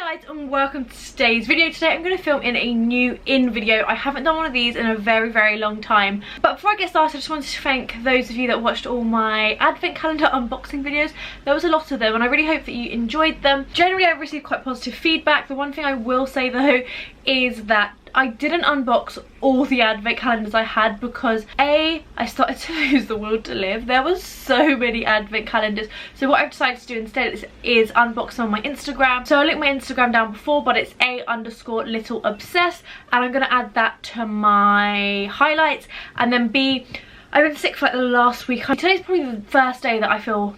Hi guys and welcome to today's video. Today I'm going to film in a new video. I haven't done one of these in a very long time. But before I get started, I just wanted to thank those of you that watched all my advent calendar unboxing videos. There was a lot of them and I really hope that you enjoyed them. Generally I've received quite positive feedback. The one thing I will say though is that I didn't unbox all the advent calendars I had because I started to lose the will to live. There was so many advent calendars. So what I've decided to do instead is unbox them on my Instagram. So I'll link my Instagram down before, but it's A_little_obsessed, and I'm gonna add that to my highlights. And then B, I've been sick for like the last week. Today's probably the first day that I feel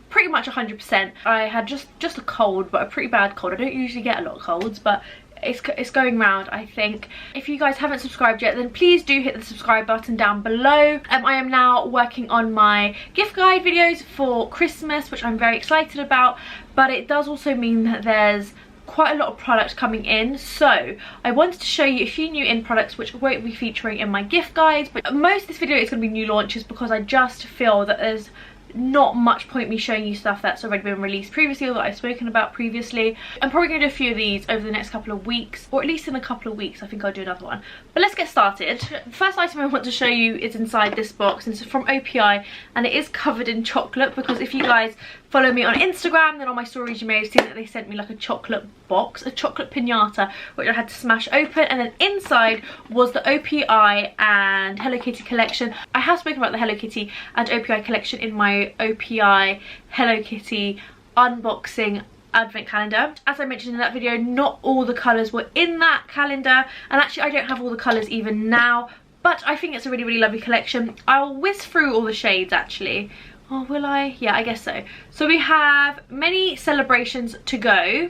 pretty much 100%. I had just a cold, but a pretty bad cold. I don't usually get a lot of colds, but it's going round, I think. If you guys haven't subscribed yet, then please do hit the subscribe button down below. I am now working on my gift guide videos for Christmas, which I'm very excited about, but it does also mean that there's quite a lot of products coming in. So I wanted to show you a few new in products which won't be featuring in my gift guides, but most of this video is going to be new launches because I just feel that there's not much point me showing you stuff that's already been released previously or that I've spoken about previously. I'm probably going to do a few of these over the next couple of weeks, or at least in a couple of weeks I think I'll do another one. But let's get started. The first item I want to show you is inside this box, and it's from OPI, and it is covered in chocolate because if you guys follow me on Instagram, then on my stories you may have seen that they sent me like a chocolate box, a chocolate piñata, which I had to smash open, and then inside was the OPI and Hello Kitty collection. I have spoken about the Hello Kitty and OPI collection in my OPI Hello Kitty unboxing advent calendar. As I mentioned in that video, not all the colours were in that calendar, and actually I don't have all the colours even now, but I think it's a really lovely collection. I'll whiz through all the shades actually. Oh, will I? Yeah, I guess so. So we have Many Celebrations to Go,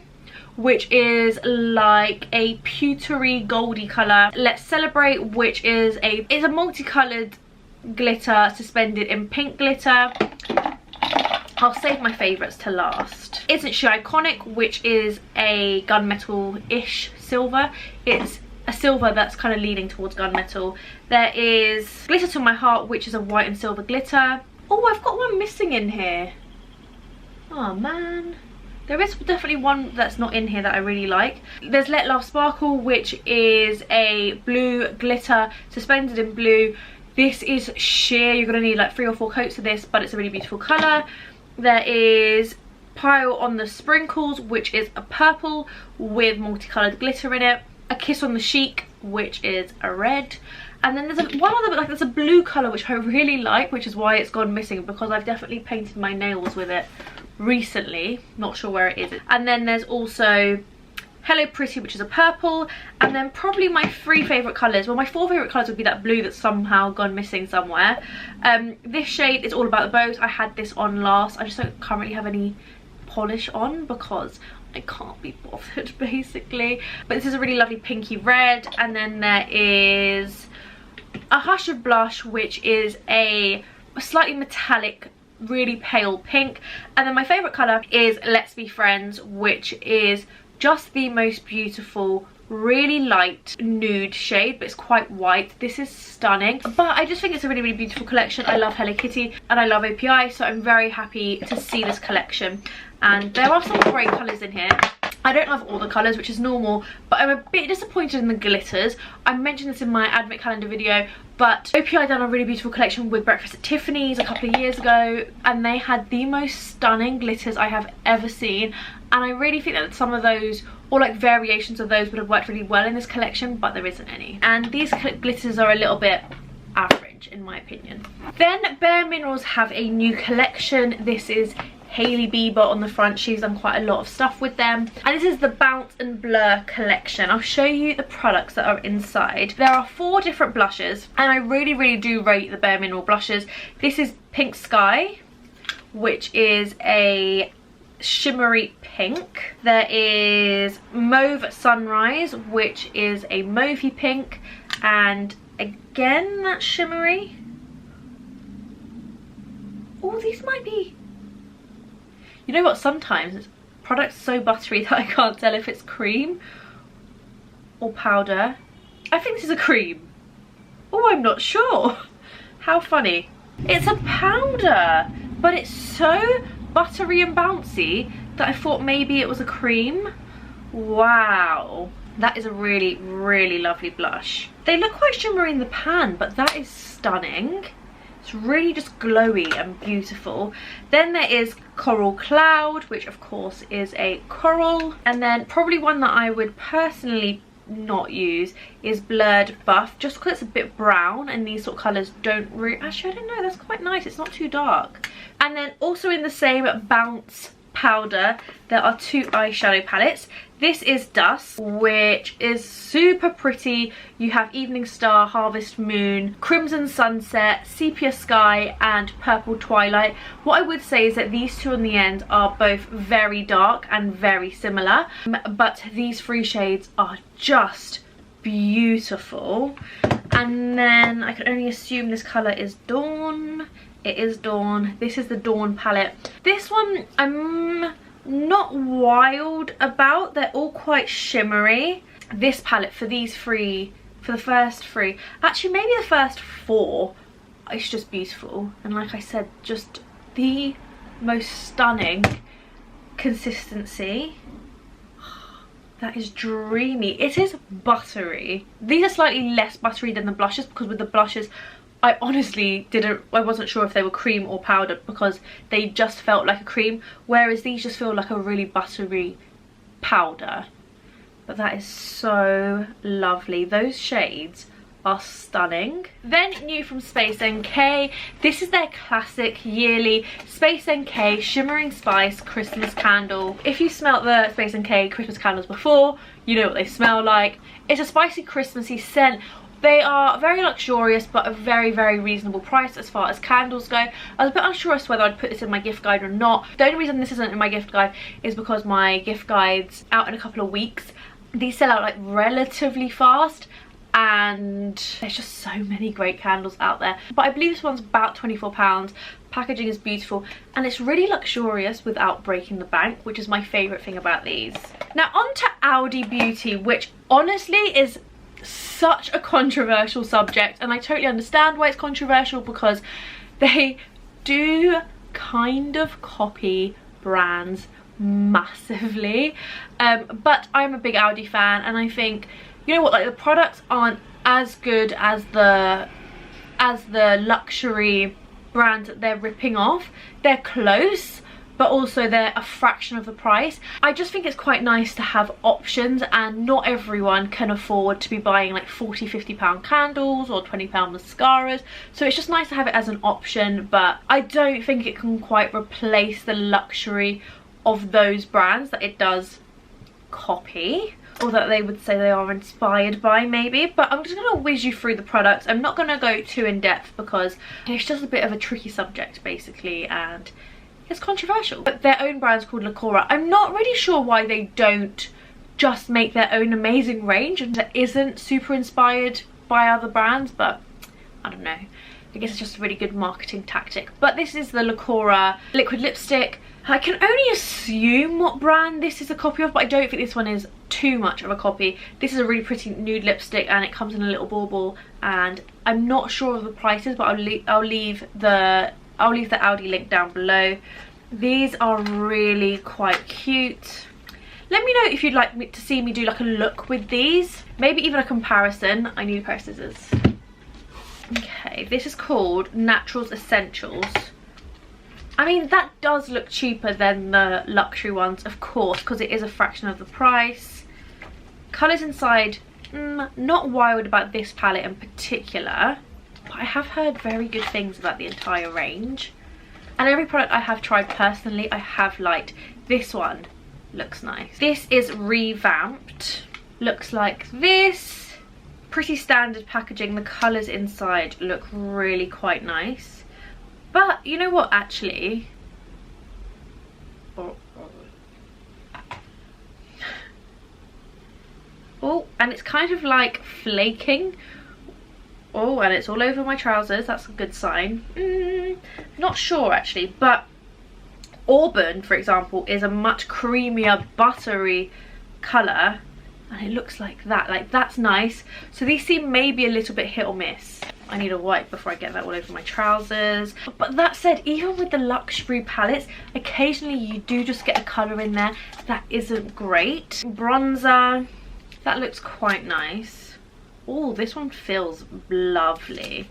which is like a pewtery goldy colour. Let's Celebrate, which is a multicoloured glitter suspended in pink glitter. I'll save my favourites to last. Isn't She Iconic, which is a gunmetal-ish silver. It's a silver that's kind of leaning towards gunmetal. There is Glitter to My Heart, which is a white and silver glitter. Oh, I've got one missing in here. Oh man. There is definitely one that's not in here that I really like. There's Let Love Sparkle, which is a blue glitter suspended in blue. This is sheer. You're going to need like 3 or 4 coats of this, but it's a really beautiful colour. There is Pile on the Sprinkles, which is a purple with multicoloured glitter in it. A Kiss on the Chic, which is a red. And then there's one other, like there's a blue colour which I really like, which is why it's gone missing, because I've definitely painted my nails with it recently. Not sure where it is. And then there's also Hello Pretty, which is a purple. And then probably my 3 favourite colours, well my 4 favourite colours would be that blue that's somehow gone missing somewhere. This shade is All About the Bows. I had this on last. I just don't currently have any polish on because I can't be bothered basically. But this is a really lovely pinky red. And then there is a Hush of Blush, which is a slightly metallic, really pale pink. And then my favourite colour is Let's Be Friends, which is just the most beautiful, really light nude shade, but it's quite white. This is stunning, but I just think it's a really beautiful collection. I love Hello Kitty and I love OPI, so I'm very happy to see this collection. And there are some great colours in here. I don't love all the colours, which is normal, but I'm a bit disappointed in the glitters. I mentioned this in my advent calendar video, but OPI done a really beautiful collection with Breakfast at Tiffany's a couple of years ago, and they had the most stunning glitters I have ever seen. And I really think that some of those, or like variations of those, would have worked really well in this collection, but there isn't any. And these glitters are a little bit average in my opinion. Then BareMinerals have a new collection. This is Hailey Bieber on the front. She's done quite a lot of stuff with them, and this is the Bounce and Blur collection. I'll show you the products that are inside. There are 4 different blushes, and I really do rate the BareMinerals blushes. This is Pink Sky, which is a shimmery pink. There is Mauve Sunrise, which is a mauvey pink, and again that's shimmery. Oh, these might be, you know what, sometimes products are so buttery that I can't tell if it's cream or powder. I think this is a cream. Oh, I'm not sure. How funny. It's a powder, but it's so buttery and bouncy that I thought maybe it was a cream. Wow, that is a really, really lovely blush. They look quite shimmery in the pan, but that is stunning. It's really just glowy and beautiful. Then there is Coral Cloud, which of course is a coral. And then probably one that I would personally not use is Blurred Buff, just because it's a bit brown and these sort of colours don't really, actually I don't know, that's quite nice, it's not too dark. And then also in the same Bounce powder there are two eyeshadow palettes. This is Dust, which is super pretty. You have Evening Star, Harvest Moon, Crimson Sunset, Sepia Sky and Purple Twilight. What I would say is that these two on the end are both very dark and very similar, but these three shades are just beautiful. And then I can only assume this colour is Dawn. It is Dawn. This is the Dawn palette. This one I'm not wild about. They're all quite shimmery. This palette for these three, for the first three, actually maybe the first four, it's just beautiful. And like I said, just the most stunning consistency. That is dreamy. It is buttery. These are slightly less buttery than the blushes, because with the blushes I honestly I wasn't sure if they were cream or powder, because they just felt like a cream, whereas these just feel like a really buttery powder. But that is so lovely. Those shades are stunning. Then new from Space NK, this is their classic yearly Space NK Shimmering Spice Christmas Candle. If you smelt the Space NK Christmas candles before, you know what they smell like. It's a spicy Christmassy scent. They are very luxurious but a very, very reasonable price as far as candles go. I was a bit unsure as to whether I'd put this in my gift guide or not. The only reason this isn't in my gift guide is because my gift guide's out in a couple of weeks. These sell out like relatively fast and there's just so many great candles out there. But I believe this one's about £24. Packaging is beautiful and it's really luxurious without breaking the bank, which is my favourite thing about these. Now on to Audi Beauty, which honestly is such a controversial subject, and I totally understand why it's controversial, because they do kind of copy brands massively, but I'm a big Audi fan and I think, you know what, like the products aren't as good as the luxury brands that they're ripping off. They're close, but also they're a fraction of the price. I just think it's quite nice to have options, and not everyone can afford to be buying like £40–50 candles or £20 mascaras, so it's just nice to have it as an option. But I don't think it can quite replace the luxury of those brands that it does copy, or that they would say they are inspired by maybe. But I'm just going to whiz you through the products. I'm not going to go too in depth because it's just a bit of a tricky subject basically, and it's controversial. But their own brand's called Lancome. I'm not really sure why they don't just make their own amazing range and that isn't super inspired by other brands, but I don't know. I guess it's just a really good marketing tactic. But this is the Lancome liquid lipstick. I can only assume what brand this is a copy of, but I don't think this one is too much of a copy. This is a really pretty nude lipstick and it comes in a little bauble, and I'm not sure of the prices, but I'll leave the Audi link down below. These are really quite cute. Let me know if you'd like to see me do like a look with these, maybe even a comparison. I need a pair of scissors. Okay, this is called Naturals Essentials. I mean, that does look cheaper than the luxury ones, of course, because it is a fraction of the price. Colours inside, not wild about this palette in particular, but I have heard very good things about the entire range. And every product I have tried personally, I have liked. This one looks nice. This is Revamped. Looks like this. Pretty standard packaging. The colours inside look really quite nice. But you know what, actually? Oh, and it's kind of like flaking. Oh, and it's all over my trousers. That's a good sign. Not sure actually, but Auburn, for example, is a much creamier, buttery colour, and it looks like that. Like, that's nice. So these seem maybe a little bit hit or miss. I need a wipe before I get that all over my trousers. But that said, even with the luxury palettes, occasionally you do just get a colour in there that isn't great. Bronzer, that looks quite nice. Oh, this one feels lovely.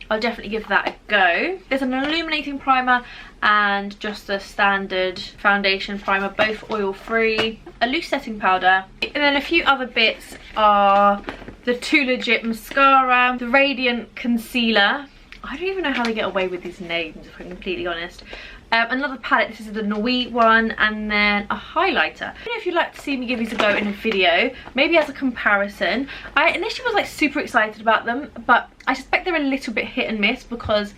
I'll definitely give that a go. There's an illuminating primer and just a standard foundation primer, both oil free. A loose setting powder. And then a few other bits are the Too Legit mascara, the Radiant concealer. I don't even know how they get away with these names, if I'm completely honest. Another palette, this is the Nui one, and then a highlighter. I don't know if you'd like to see me give these a go in a video, maybe as a comparison. I initially was like super excited about them, but I suspect they're a little bit hit and miss because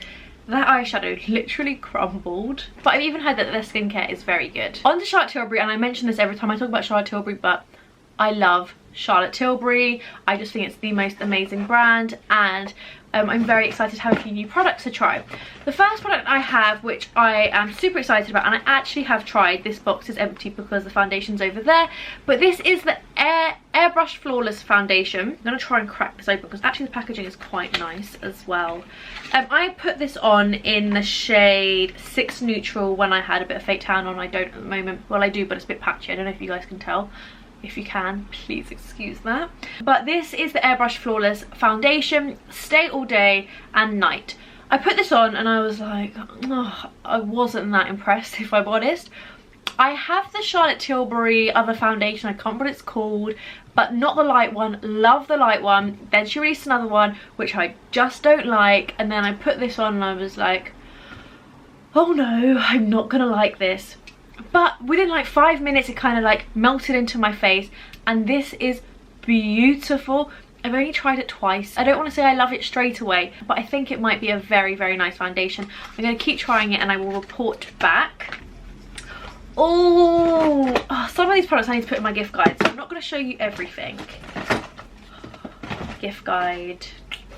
that eyeshadow literally crumbled. But I've even heard that their skincare is very good. On to Charlotte Tilbury, and I mention this every time I talk about Charlotte Tilbury, but I love Charlotte Tilbury. I just think it's the most amazing brand, and I'm very excited to have a few new products to try. The first product I have, which I am super excited about, and I actually have tried, this box is empty because the foundation's over there, but this is the Airbrush Flawless Foundation. I'm going to try and crack this open because actually the packaging is quite nice as well. I put this on in the shade 6 Neutral when I had a bit of fake tan on. I don't at the moment. Well, I do, but it's a bit patchy. I don't know if you guys can tell. If you can, please excuse that. But this is the Airbrush Flawless Foundation. Stay all day and night. I put this on and I was like, oh, I wasn't that impressed, if I'm honest. I have the Charlotte Tilbury other foundation, I can't remember what it's called, but not the light one. Love the light one. Then she released another one, which I just don't like. And then I put this on and I was like, oh no, I'm not gonna like this. But within like 5 minutes it kind of like melted into my face, and this is beautiful. I've only tried it twice. I don't want to say I love it straight away, but I think it might be a very, very nice foundation. I'm going to keep trying it and I will report back. Oh, some of these products I need to put in my gift guide, so I'm not going to show you everything. Gift guide.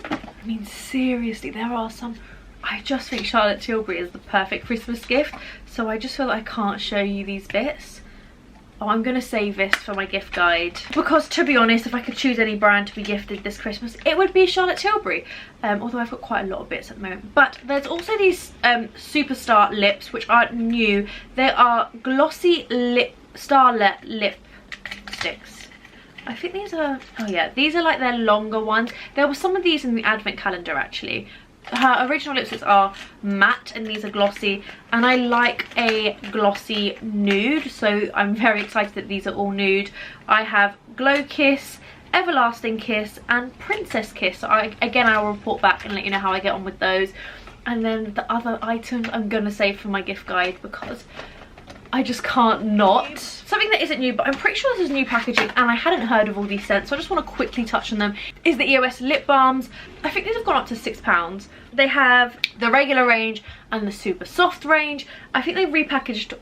I mean, seriously, there are some. I just think Charlotte Tilbury is the perfect Christmas gift, so I just feel like I can't show you these bits. Oh, I'm going to save this for my gift guide, because to be honest, if I could choose any brand to be gifted this Christmas, it would be Charlotte Tilbury, although I've got quite a lot of bits at the moment. But there's also these Superstar lips, which aren't new. They are glossy starlet lip sticks. I think these are, oh yeah, these are like their longer ones. There were some of these in the advent calendar actually. Her original lipsticks are matte and these are glossy, and I like a glossy nude, so I'm very excited that these are all nude. I have Glow Kiss, Everlasting Kiss and Princess Kiss, so again I will report back and let you know how I get on with those. And then the other items I'm gonna save for my gift guide because I just can't not. Something that isn't new, but I'm pretty sure this is new packaging and I hadn't heard of all these scents, so I just want to quickly touch on them, is the EOS lip balms. I think these have gone up to £6. They have the regular range and the super soft range. I think they repackaged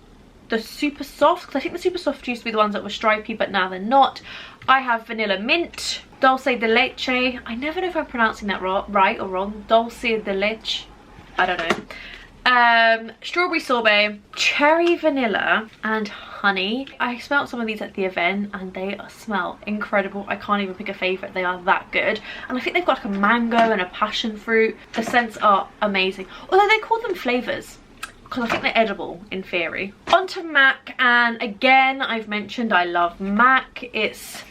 the super soft, because I think the super soft used to be the ones that were stripy, but now they're not. I have vanilla mint, dulce de leche. I never know if I'm pronouncing that right or wrong. Dulce de leche. I don't know. Strawberry sorbet, cherry vanilla and honey. I smelled some of these at the event and they smell incredible. I can't even pick a favourite, they are that good. And I think they've got like a mango and a passion fruit. The scents are amazing, although they call them flavours because I think they're edible in theory. On to MAC, and again I've mentioned I love MAC. It's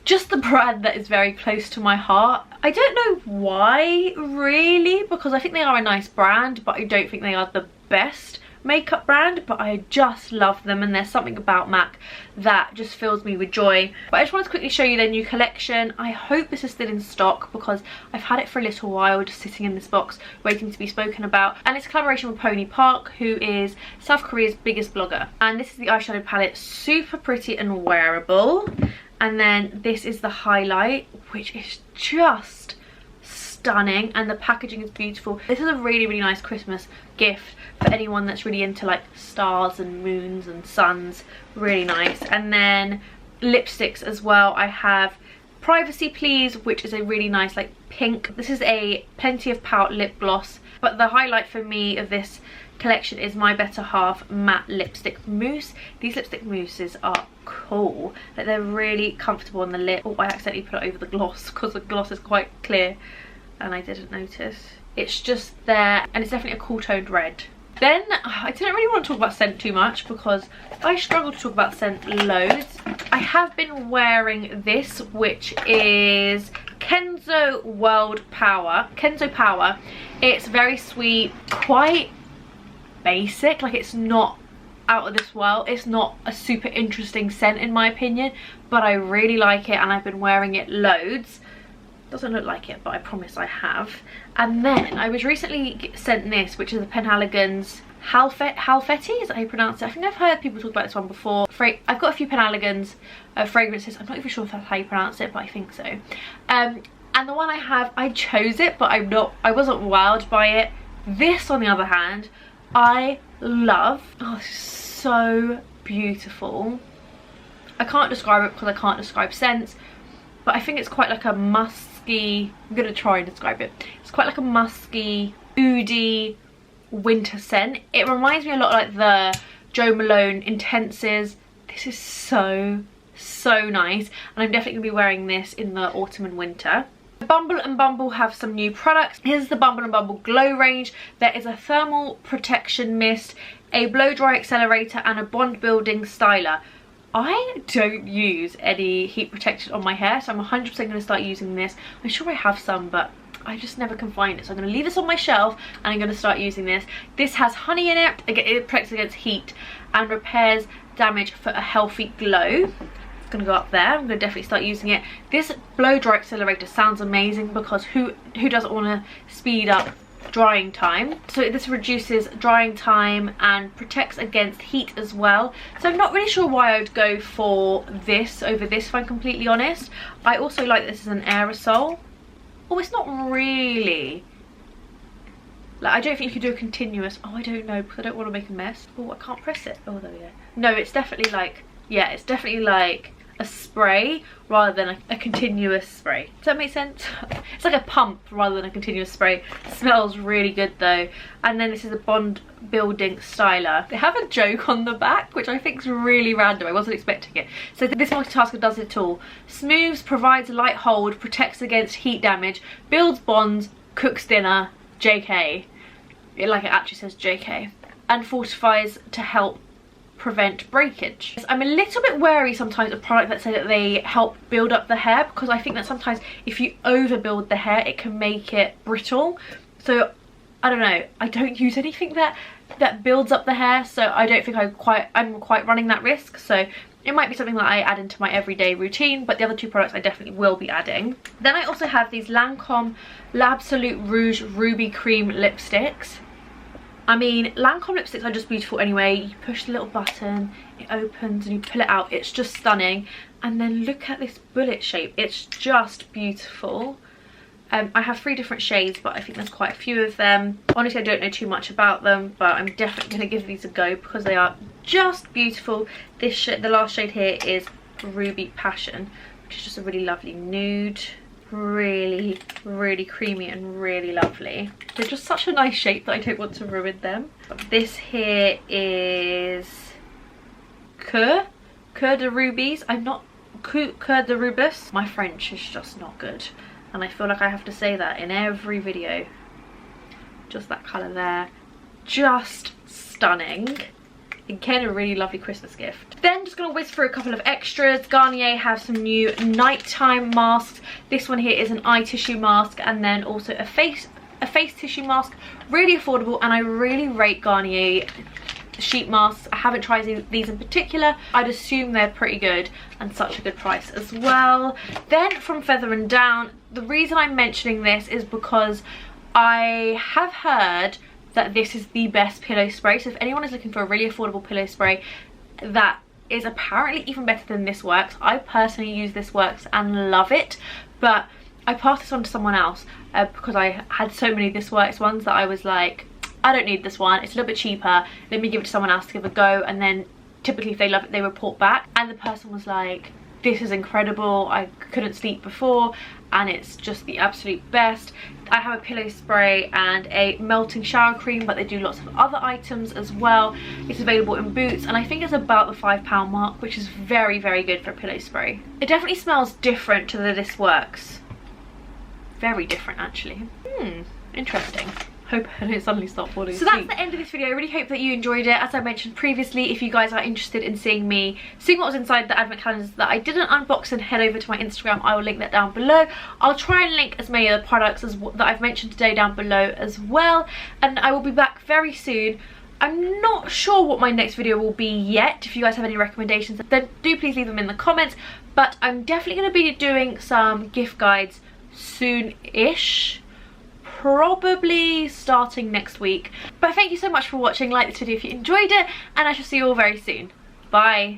just the brand that is very close to my heart. I don't know why really, because I think they are a nice brand, but I don't think they are the best makeup brand, but I just love them, and there's something about MAC that just fills me with joy. But I just wanted to quickly show you their new collection. I hope this is still in stock because I've had it for a little while just sitting in this box waiting to be spoken about, and it's a collaboration with Pony Park, who is South Korea's biggest blogger. And this is the eyeshadow palette, super pretty and wearable. And then this is the highlight, which is just stunning, and the packaging is beautiful. This is a really, really nice Christmas gift for anyone that's really into like stars and moons and suns. Really nice. And then lipsticks as well. I have Privacy Please, which is a really nice like pink. This is a Plenty of Pout lip gloss, but the highlight for me of this collection is My Better Half matte lipstick mousse. These lipstick mousses are cool, like they're really comfortable on the lip. Oh, I accidentally put it over the gloss because the gloss is quite clear. and I didn't notice. It's just there, and it's definitely a cool toned red. Then I didn't really want to talk about scent too much because I struggle to talk about scent loads. I have been wearing this, which is Kenzo Power. It's very sweet, quite basic, like it's not out of this world. It's not a super interesting scent in my opinion, but I really like it and I've been wearing it loads. Doesn't look like it, but I promise I have. And then I was recently sent this, which is the Penhaligon's Halfeti, is that how you pronounce it? I think I've heard people talk about this one before. I've got a few Penhaligons fragrances. I'm not even sure if that's how you pronounce it, but I think so. And the one I have, I chose it, but I wasn't wowed by it. This, on the other hand, I love. Oh, this is so beautiful. I can't describe it because I can't describe scents, but I think it's quite like a musky, I'm gonna try and describe it. It's quite like a musky, oody winter scent. It reminds me a lot like the Jo Malone Intenses. This is so nice, and I'm definitely gonna be wearing this in the autumn and winter. Bumble and Bumble have some new products. Here's the Bumble and Bumble Glow range. There is a thermal protection mist, a blow dry accelerator, and a bond building styler. I don't use any heat protection on my hair, so I'm 100% going to start using this. I'm sure I have some, but I just never can find it, so I'm going to leave this on my shelf and I'm going to start using this. This has honey in it. It protects against heat and repairs damage for a healthy glow. It's going to go up there. I'm going to definitely start using it. This blow dry accelerator sounds amazing because who doesn't want to speed up drying time? So this reduces drying time and protects against heat as well. So I'm not really sure why I would go for this over this, if I'm completely honest. I also like this as an aerosol. Oh, it's not really. Like, I don't think you could do a continuous. Oh, I don't know, because I don't want to make a mess. Oh, I can't press it. Oh, there we go. No, it's definitely like, yeah, it's definitely like a spray rather than a continuous spray. Does that make sense? It's like a pump rather than a continuous spray. It smells really good though. And then this is a bond building styler. They have a joke on the back, which I think is really random. I wasn't expecting it. So this multitasker does it all. Smooths, provides light hold, protects against heat damage, builds bonds, cooks dinner, JK. Like it actually says JK. And fortifies to help prevent breakage. I'm a little bit wary sometimes of products that say that they help build up the hair, because I think that sometimes if you overbuild the hair it can make it brittle. So I don't know, I don't use anything that builds up the hair, so I don't think I'm quite running that risk. So it might be something that I add into my everyday routine, but the other two products I definitely will be adding. Then I also have these Lancome L'Absolute Rouge Ruby Cream lipsticks. I mean, Lancome lipsticks are just beautiful anyway. You push the little button, it opens and you pull it out. It's just stunning. And then look at this bullet shape. It's just beautiful. I have 3 different shades, but I think there's quite a few of them. Honestly, I don't know too much about them, but I'm definitely going to give these a go because they are just beautiful. This the last shade here is Ruby Passion, which is just a really lovely nude. Really creamy and really lovely. They're just such a nice shape that I don't want to ruin them. This here is Cœur de Rubies. Cœur de Rubis. My French is just not good, and I feel like I have to say that in every video. Just that colour there, just stunning. Again, a really lovely Christmas gift. Then just gonna whiz through a couple of extras. Garnier have some new nighttime masks. This one here is an eye tissue mask, and then also a face tissue mask. Really affordable, and I really rate Garnier sheet masks. I haven't tried these in particular. I'd assume they're pretty good and such a good price as well. Then from Feather and Down, the reason I'm mentioning this is because I have heard that this is the best pillow spray. So if anyone is looking for a really affordable pillow spray that is apparently even better than This Works, I personally use This Works and love it, but I passed this on to someone else because I had so many This Works ones that I was like, I don't need this one, it's a little bit cheaper, let me give it to someone else to give a go. And then typically if they love it they report back, and the person was like, this is incredible, I couldn't sleep before and it's just the absolute best. I have a pillow spray and a melting shower cream, but they do lots of other items as well. It's available in Boots, and I think it's about the £5 mark, which is very good for a pillow spray. It definitely smells different to the This Works very different actually. Interesting. Hope I don't suddenly start falling asleep. So that's the end of this video. I really hope that you enjoyed it. As I mentioned previously, if you guys are interested in seeing what was inside the advent calendars that I didn't unbox, and head over to my Instagram. I will link that down below. I'll try and link as many of the products that I've mentioned today down below as well. And I will be back very soon. I'm not sure what my next video will be yet. If you guys have any recommendations, then do please leave them in the comments. But I'm definitely going to be doing some gift guides soon-ish. Probably starting next week. But thank you so much for watching. Like this video if you enjoyed it, and I shall see you all very soon. Bye.